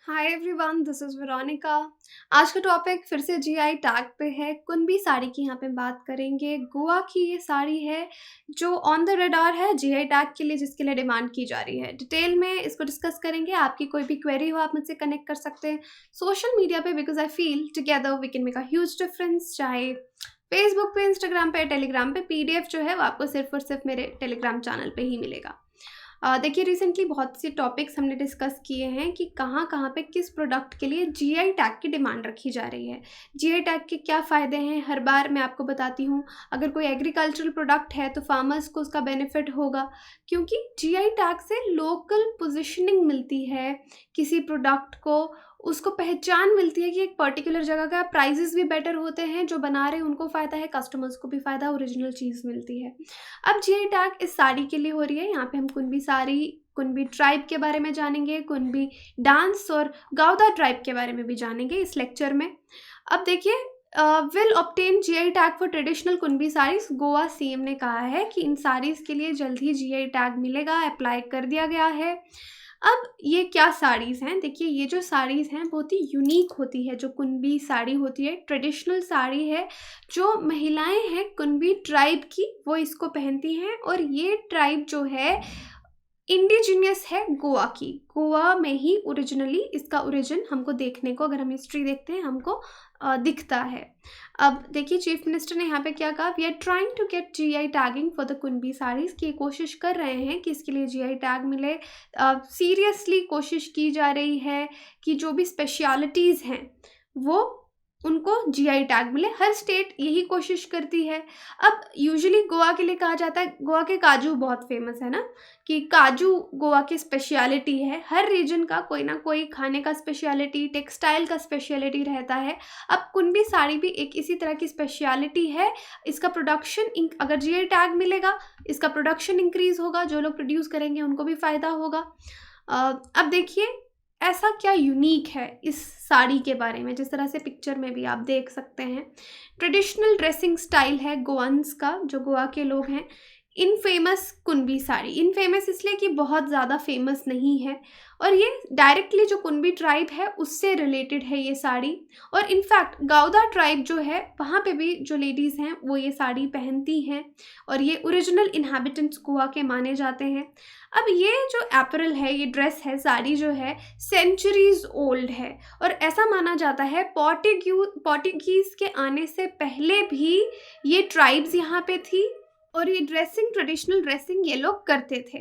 Hi everyone, this is Veronica. आज का topic फिर से जीआई टैग पे है। कुनबी साड़ी की यहाँ पे बात करेंगे। गोवा की ये साड़ी है जो ऑन द रडार है जीआई टैग के लिए, जिसके लिए डिमांड की जा रही है। डिटेल में इसको डिस्कस करेंगे। आपकी कोई भी क्वेरी हो आप मुझसे कनेक्ट कर सकते हैं सोशल मीडिया पे, because I feel together we can make a huge difference. चाहे फेसबुक पे, इंस्टाग्राम पे, टेलीग्राम पे, पीडीएफ जो है वो आपको सिर्फ और सिर्फ मेरे टेलीग्राम चैनल पे ही मिलेगा। देखिए, रिसेंटली बहुत से टॉपिक्स हमने डिस्कस किए हैं कि कहाँ कहाँ पे किस प्रोडक्ट के लिए जीआई टैग की डिमांड रखी जा रही है। जीआई टैग के क्या फ़ायदे हैं हर बार मैं आपको बताती हूँ। अगर कोई एग्रीकल्चरल प्रोडक्ट है तो फार्मर्स को उसका बेनिफिट होगा, क्योंकि जीआई टैग से लोकल पोजिशनिंग मिलती है किसी प्रोडक्ट को। उसको पहचान मिलती है कि एक पर्टिकुलर जगह का। प्राइजेस भी बेटर होते हैं, जो बना रहे हैं उनको फ़ायदा है, कस्टमर्स को भी फ़ायदा, ओरिजिनल चीज़ मिलती है। अब जीआई टैग इस साड़ी के लिए हो रही है। यहाँ पे हम कुनबी साड़ी, कुनबी ट्राइब के बारे में जानेंगे, कुनबी डांस और गाउदा ट्राइब के बारे में भी जानेंगे इस लेक्चर में। अब देखिए, will obtain GI tag for traditional कुनबी saris. Goa CM ने कहा है कि इन साड़ीज़ के लिए जल्द ही जीआई टैग मिलेगा, अप्लाई कर दिया गया है। अब ये क्या साड़ीज़ हैं? देखिए, ये जो साड़ीज़ हैं बहुत ही यूनिक होती है। जो कुनबी साड़ी होती है ट्रेडिशनल साड़ी है। जो महिलाएं हैं कुनबी ट्राइब की, वो इसको पहनती हैं। और ये ट्राइब जो है इंडिजिनियस है गोवा की। गोवा में ही ओरिजिनली इसका ओरिजिन हमको देखने को, अगर हम हिस्ट्री देखते हैं, हमको दिखता है। अब देखिए, चीफ मिनिस्टर ने यहाँ पे क्या कहा, we are trying to get GI tagging for the Kunbi saris, की कोशिश कर रहे हैं कि इसके लिए जीआई टैग मिले। सीरियसली कोशिश की जा रही है कि जो भी स्पेशलिटीज़ हैं वो उनको जीआई टैग मिले। हर स्टेट यही कोशिश करती है। अब यूजुअली गोवा के लिए कहा जाता है, गोवा के काजू बहुत फेमस है ना, कि काजू गोवा की स्पेशलिटी है। हर रीजन का कोई ना कोई खाने का स्पेशलिटी, टेक्सटाइल का स्पेशलिटी रहता है। अब कुनबी साड़ी भी एक इसी तरह की स्पेशलिटी है। इसका प्रोडक्शन, अगर जीआई टैग मिलेगा, इसका प्रोडक्शन इंक्रीज होगा, जो लोग प्रोड्यूस करेंगे उनको भी फ़ायदा होगा। अब देखिए, ऐसा क्या यूनिक है इस साड़ी के बारे में, जिस तरह से पिक्चर में भी आप देख सकते हैं। ट्रेडिशनल ड्रेसिंग स्टाइल है गोवंस का, जो गोवा के लोग हैं। इनफेमस कुनबी साड़ी, इनफेमस इसलिए कि बहुत ज़्यादा फेमस नहीं है, और ये डायरेक्टली जो कुनबी ट्राइब है उससे रिलेटेड है ये साड़ी। और इनफैक्ट गाउदा ट्राइब जो है वहाँ पे भी जो लेडीज़ हैं वो ये साड़ी पहनती हैं, और ये ओरिजिनल इन्हाबिटेंट्स गोवा के माने जाते हैं। अब ये जो एपरल है, ये ड्रेस है, साड़ी जो है, सेंचुरीज ओल्ड है। और ऐसा माना जाता है पोर्टुगीज़ के आने से पहले भी ये ट्राइब्स यहाँ पे थी, और ये ड्रेसिंग, ट्रेडिशनल ड्रेसिंग ये लोग करते थे।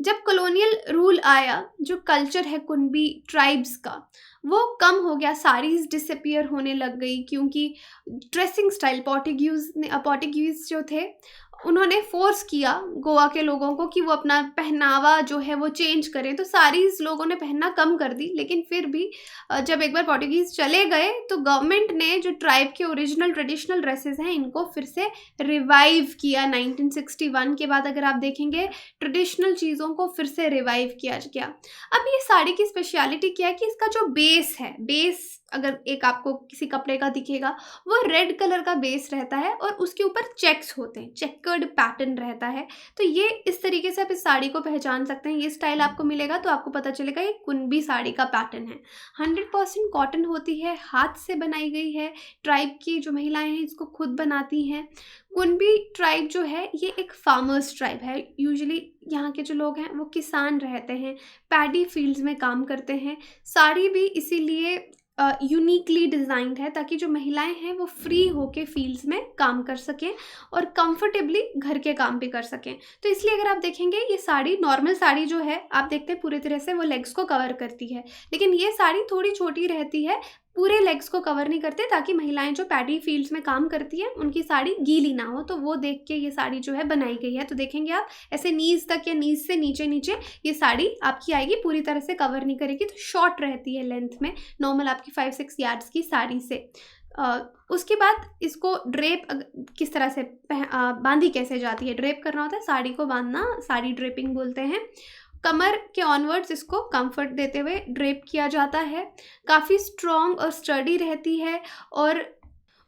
जब कॉलोनियल रूल आया, जो कल्चर है कुनबी ट्राइब्स का वो कम हो गया, साड़ीज़ डिसअपियर होने लग गई, क्योंकि ड्रेसिंग स्टाइल पोर्टुगीज़ जो थे उन्होंने फोर्स किया गोवा के लोगों को कि वो अपना पहनावा जो है वो चेंज करें। तो साड़ीज़ लोगों ने पहनना कम कर दी। लेकिन फिर भी जब एक बार पोर्टुगीज़ चले गए तो गवर्नमेंट ने जो ट्राइब के ओरिजिनल ट्रेडिशनल ड्रेसेस हैं इनको फिर से रिवाइव किया। 1961 के बाद अगर आप देखेंगे, ट्रेडिशनल चीज़ों को फिर से रिवाइव किया गया। अब ये साड़ी की स्पेशलिटी क्या है कि इसका जो बेस है, बेस अगर एक आपको किसी कपड़े का दिखेगा, वो रेड कलर का बेस रहता है और उसके ऊपर चेक्स होते हैं, चेकर्ड पैटर्न रहता है। तो ये इस तरीके से आप इस साड़ी को पहचान सकते हैं। ये स्टाइल आपको मिलेगा तो आपको पता चलेगा ये कुनबी साड़ी का पैटर्न है। 100% कॉटन होती है, हाथ से बनाई गई है। ट्राइब की जो महिलाएं हैं इसको खुद बनाती हैं। कुनबी ट्राइब जो है ये एक फार्मर्स ट्राइब है। यूजुअली यहाँ के जो लोग हैं वो किसान रहते हैं, पैडी फील्ड्स में काम करते हैं। साड़ी भी इसीलिए यूनिकली डिज़ाइंड है ताकि जो महिलाएं हैं वो फ्री होके फील्ड्स में काम कर सकें और कंफर्टेबली घर के काम भी कर सकें। तो इसलिए अगर आप देखेंगे, ये साड़ी, नॉर्मल साड़ी जो है आप देखते हैं पूरी तरह से वो लेग्स को कवर करती है, लेकिन ये साड़ी थोड़ी छोटी रहती है, पूरे लेग्स को कवर नहीं करते, ताकि महिलाएं जो पैडी फील्ड्स में काम करती हैं उनकी साड़ी गीली ना हो। तो वो देख के ये साड़ी जो है बनाई गई है। तो देखेंगे आप ऐसे नीज तक या नीज से नीचे नीचे ये साड़ी आपकी आएगी, पूरी तरह से कवर नहीं करेगी। तो शॉर्ट रहती है लेंथ में, नॉर्मल आपकी 5-6 यार्ड्स की साड़ी से। उसके बाद इसको ड्रेप किस तरह से बांधी कैसे जाती है, ड्रेप करना होता है साड़ी को, बांधना साड़ी ड्रेपिंग बोलते हैं। कमर के ऑनवर्ड्स इसको कंफर्ट देते हुए ड्रेप किया जाता है। काफ़ी स्ट्रॉन्ग और स्टर्डी रहती है, और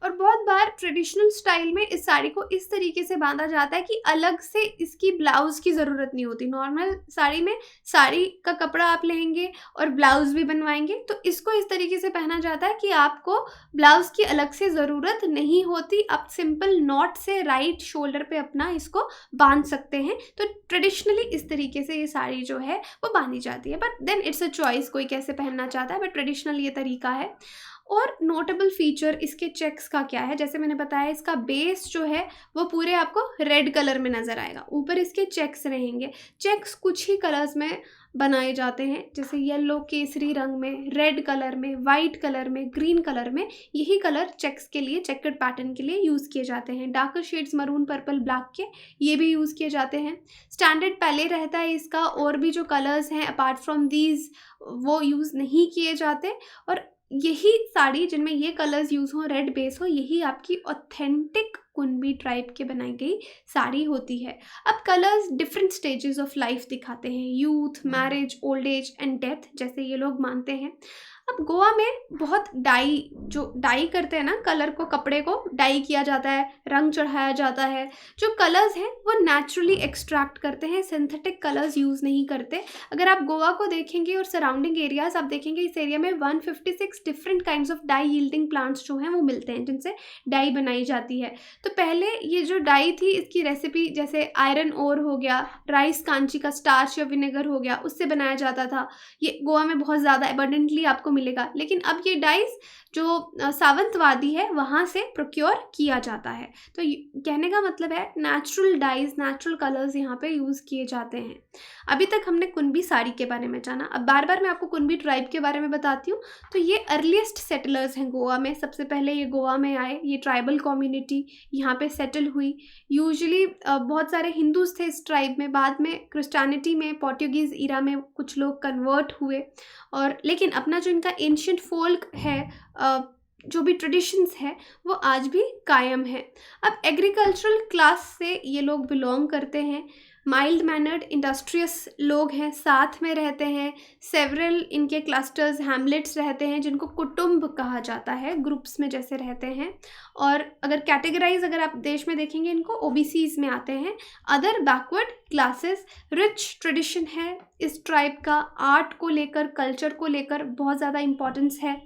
और बहुत बार ट्रेडिशनल स्टाइल में इस साड़ी को इस तरीके से बांधा जाता है कि अलग से इसकी ब्लाउज़ की ज़रूरत नहीं होती। नॉर्मल साड़ी में साड़ी का कपड़ा आप लेंगे और ब्लाउज़ भी बनवाएंगे, तो इसको इस तरीके से पहना जाता है कि आपको ब्लाउज़ की अलग से ज़रूरत नहीं होती। आप सिंपल नॉट से राइट शोल्डर पे अपना इसको बांध सकते हैं। तो ट्रेडिशनली इस तरीके से ये साड़ी जो है वो बांधी जाती है, but then it's a choice, कोई कैसे पहनना चाहता है, बट ट्रेडिशनल ये तरीका है। और नोटेबल फीचर इसके चेक्स का क्या है, जैसे मैंने बताया इसका बेस जो है वो पूरे आपको रेड कलर में नज़र आएगा, ऊपर इसके चेक्स रहेंगे। चेक्स कुछ ही कलर्स में बनाए जाते हैं, जैसे येलो केसरी रंग में, रेड कलर में, वाइट कलर में, ग्रीन कलर में। यही कलर चेक्स के लिए, चेकर्ड पैटर्न के लिए यूज़ किए जाते हैं। Darker shades maroon, purple, black के ये भी यूज़ किए जाते हैं। स्टैंडर्ड पहले रहता है इसका, और भी जो कलर्स हैं अपार्ट फ्रॉम दीज वो यूज़ नहीं किए जाते। और यही साड़ी जिनमें ये कलर्स यूज़ हो, रेड बेस हो, यही आपकी ऑथेंटिक कुनबी ट्राइब के बनाई गई साड़ी होती है। अब colours different stages of life दिखाते हैं, youth, marriage, old age and death, जैसे ये लोग मानते हैं। अब गोवा में बहुत डाई करते हैं ना, कलर को, कपड़े को डाई किया जाता है, रंग चढ़ाया जाता है। जो कलर्स हैं वो नेचुरली एक्सट्रैक्ट करते हैं, सिंथेटिक कलर्स यूज़ नहीं करते। अगर आप गोवा को देखेंगे और सराउंडिंग एरियाज, आप देखेंगे इस एरिया में 156 different kinds of dye yielding plants जो हैं वो मिलते हैं, जिनसे डाई बनाई जाती है। तो पहले ये जो डाई थी इसकी रेसिपी, जैसे आयरन ओर हो गया, राइस कांची का स्टार्च या विनेगर हो गया, उससे बनाया जाता था। ये गोवा में बहुत ज़्यादा एबंडेंटली आपको मिलेगा। लेकिन अब ये डाइज जो सावंतवादी है वहाँ से प्रोक्योर किया जाता है। तो कहने का मतलब है नेचुरल डाइज, नेचुरल कलर्स यहाँ पे यूज़ किए जाते हैं। अभी तक हमने कुनबी साड़ी के बारे में जाना, अब बार बार मैं आपको कुनबी ट्राइब के बारे में बताती हूँ। तो ये अर्लीस्ट सेटलर्स हैं गोवा में, सबसे पहले ये गोवा में आए, ये ट्राइबल कम्युनिटी यहाँ पे सेटल हुई। यूजुअली बहुत सारे हिंदूज थे इस ट्राइब में, बाद में क्रिश्चियनिटी में, पोर्टुगीज़ ईरा में कुछ लोग कन्वर्ट हुए। और लेकिन अपना जो इनका एंशिएंट फोल्क है, जो भी ट्रेडिशंस है वो आज भी कायम है। अब एग्रीकल्चरल क्लास से ये लोग बिलोंग करते हैं, माइल्ड मैनर्ड इंडस्ट्रियस लोग हैं, साथ में रहते हैं। सेवरल इनके क्लस्टर्स, हैमलेट्स रहते हैं, जिनको कुटुंब कहा जाता है, ग्रुप्स में जैसे रहते हैं। और अगर कैटेगराइज अगर आप देश में देखेंगे, इनको ओबीसीज में आते हैं, other backward classes. Rich tradition है इस ट्राइब का, आर्ट को लेकर, कल्चर को लेकर बहुत ज़्यादा इम्पोर्टेंस है।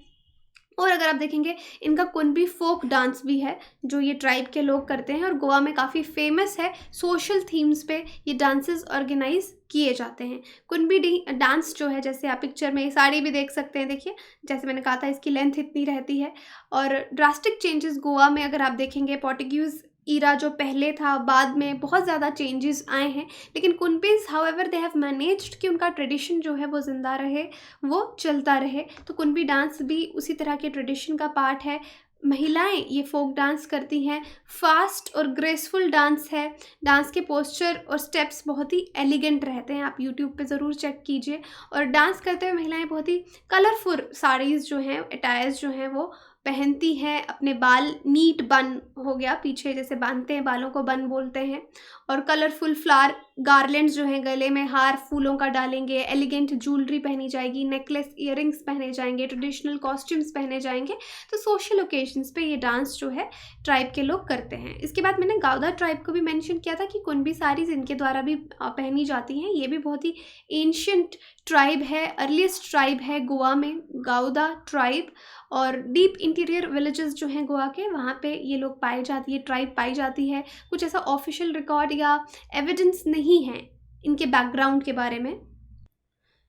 और अगर आप देखेंगे इनका कुनबी फोक डांस भी है जो ये ट्राइब के लोग करते हैं, और गोवा में काफ़ी फेमस है। सोशल थीम्स पे ये डांसेस ऑर्गेनाइज किए जाते हैं। कुनबी डांस जो है, जैसे आप पिक्चर में साड़ी भी देख सकते हैं, देखिए जैसे मैंने कहा था इसकी लेंथ इतनी रहती है। और ड्रास्टिक चेंजेस गोवा में अगर आप देखेंगे, पोर्टुगीज़ ईरा जो पहले था, बाद में बहुत ज़्यादा चेंजेस आए हैं। लेकिन कुनबीज हाउएवर दे हैव मैनेज्ड कि उनका ट्रेडिशन जो है वो ज़िंदा रहे, वो चलता रहे। तो कुनबी डांस भी उसी तरह के ट्रेडिशन का पार्ट है। महिलाएं ये फोक डांस करती हैं, फास्ट और ग्रेसफुल डांस है। डांस के पोस्चर और स्टेप्स बहुत ही एलिगेंट रहते हैं, आप यूट्यूब पे ज़रूर चेक कीजिए। और डांस करते हुए महिलाएं बहुत ही कलरफुल साड़ीज़ जो हैं, अटायर्स जो हैं वो पहनती हैं। अपने बाल नीट बन हो गया, पीछे जैसे बांधते हैं बालों को बन बोलते हैं। और कलरफुल फ्लावर गार्लैंड्स जो हैं, गले में हार फूलों का डालेंगे, एलिगेंट ज्वेलरी पहनी जाएगी, नेकलेस, इयररिंग्स पहने जाएंगे, ट्रेडिशनल कॉस्ट्यूम्स पहने जाएंगे। तो सोशल ओकेजन्स पे ये डांस जो है ट्राइब के लोग करते हैं। इसके बाद मैंने गाउदा ट्राइब को भी मेंशन किया था कि कुनबी साड़ीज़ इनके द्वारा भी पहनी जाती हैं। ये भी बहुत ही एंशिएंट ट्राइब है, अर्लीस्ट ट्राइब है गोवा में, गाउदा ट्राइब। और डीप इंटीरियर विलेजेस जो हैं गोवा के, वहाँ पे ये लोग पाए जाती है, ट्राइब पाई जाती है। कुछ ऐसा ऑफिशियल रिकॉर्ड या एविडेंस नहीं है इनके बैकग्राउंड के बारे में।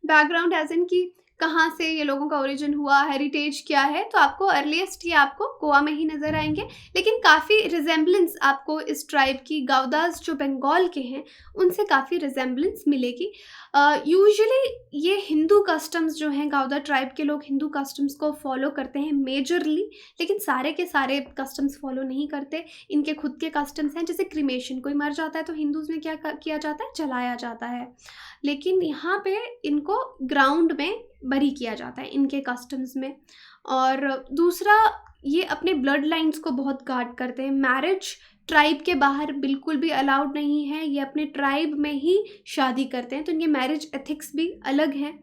बैकग्राउंड एज इन की कहाँ से ये लोगों का ओरिजिन हुआ, हेरिटेज क्या है, तो आपको अर्लीस्ट ये आपको गोवा में ही नज़र आएंगे। लेकिन काफ़ी रिजेम्बलेंस आपको इस ट्राइब की, गाउदास जो बंगाल के हैं उनसे काफ़ी रिजेम्बलेंस मिलेगी। यूजुअली ये हिंदू कस्टम्स जो हैं, गाउदा ट्राइब के लोग हिंदू कस्टम्स को फॉलो करते हैं मेजरली, लेकिन सारे के सारे कस्टम्स फॉलो नहीं करते। इनके खुद के कस्टम्स हैं, जैसे क्रीमेशन, कोई मर जाता है तो हिंदूज़ में क्या किया जाता है, जलाया जाता है। लेकिन यहाँ पे इनको ग्राउंड में बरी किया जाता है इनके कस्टम्स में। और दूसरा, ये अपने ब्लड लाइन्स को बहुत गार्ड करते हैं। मैरिज ट्राइब के बाहर बिल्कुल भी अलाउड नहीं है, ये अपने ट्राइब में ही शादी करते हैं, तो इनके मैरिज एथिक्स भी अलग हैं।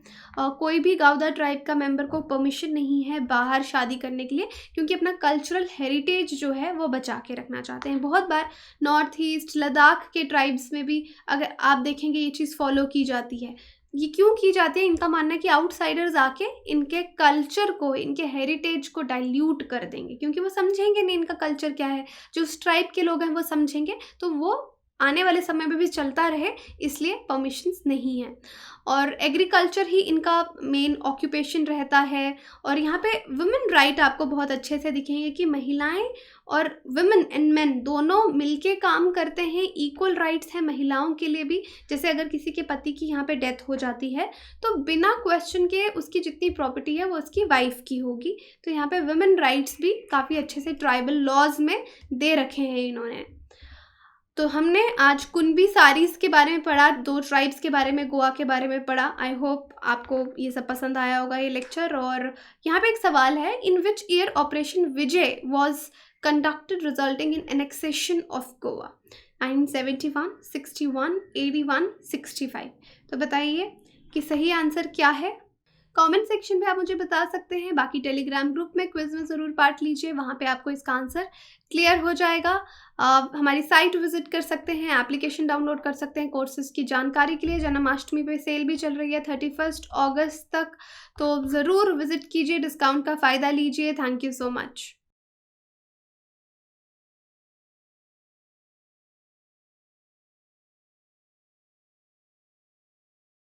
कोई भी गावदा ट्राइब का मेंबर को परमिशन नहीं है बाहर शादी करने के लिए, क्योंकि अपना कल्चरल हेरिटेज जो है वो बचा के रखना चाहते हैं। बहुत बार नॉर्थ ईस्ट लद्दाख के ट्राइब्स में भी अगर आप देखेंगे ये चीज़ फॉलो की जाती है। ये क्यों की जाती है? इनका मानना है कि आउटसाइडर्स आके इनके कल्चर को, इनके हेरिटेज को डाइल्यूट कर देंगे, क्योंकि वो समझेंगे नहीं इनका कल्चर क्या है। जो उस ट्राइब के लोग हैं वो समझेंगे, तो वो आने वाले समय में भी चलता रहे, इसलिए परमिशंस नहीं है। और एग्रीकल्चर ही इनका मेन ऑक्यूपेशन रहता है। और यहाँ पे वुमेन राइट आपको बहुत अच्छे से दिखेंगे कि महिलाएं और वुमेन एंड मेन दोनों मिलके काम करते हैं। इक्वल राइट्स हैं महिलाओं के लिए भी। जैसे अगर किसी के पति की यहाँ पे डेथ हो जाती है तो बिना क्वेश्चन के उसकी जितनी प्रॉपर्टी है वो उसकी वाइफ की होगी। तो यहाँ पे वुमेन राइट्स भी काफ़ी अच्छे से ट्राइबल लॉज में दे रखे हैं इन्होंने। तो हमने आज कुनबी सारीज़ के बारे में पढ़ा, 2 ट्राइब्स के बारे में, गोवा के बारे में पढ़ा। आई होप आपको ये सब पसंद आया होगा ये लेक्चर। और यहाँ पे एक सवाल है, in which year Operation Vijay was conducted resulting in annexation of Goa? 971, 61, 81, 65। तो बताइए कि सही आंसर क्या है। कमेंट सेक्शन में आप मुझे बता सकते हैं। बाकी टेलीग्राम ग्रुप में क्विज में ज़रूर पार्ट लीजिए, वहाँ पे आपको इसका आंसर क्लियर हो जाएगा। हमारी साइट विजिट कर सकते हैं, एप्लीकेशन डाउनलोड कर सकते हैं कोर्सेज़ की जानकारी के लिए। जन्माष्टमी पे सेल भी चल रही है 31 अगस्त तक, तो ज़रूर विजिट कीजिए, डिस्काउंट का फ़ायदा लीजिए। Thank you so much.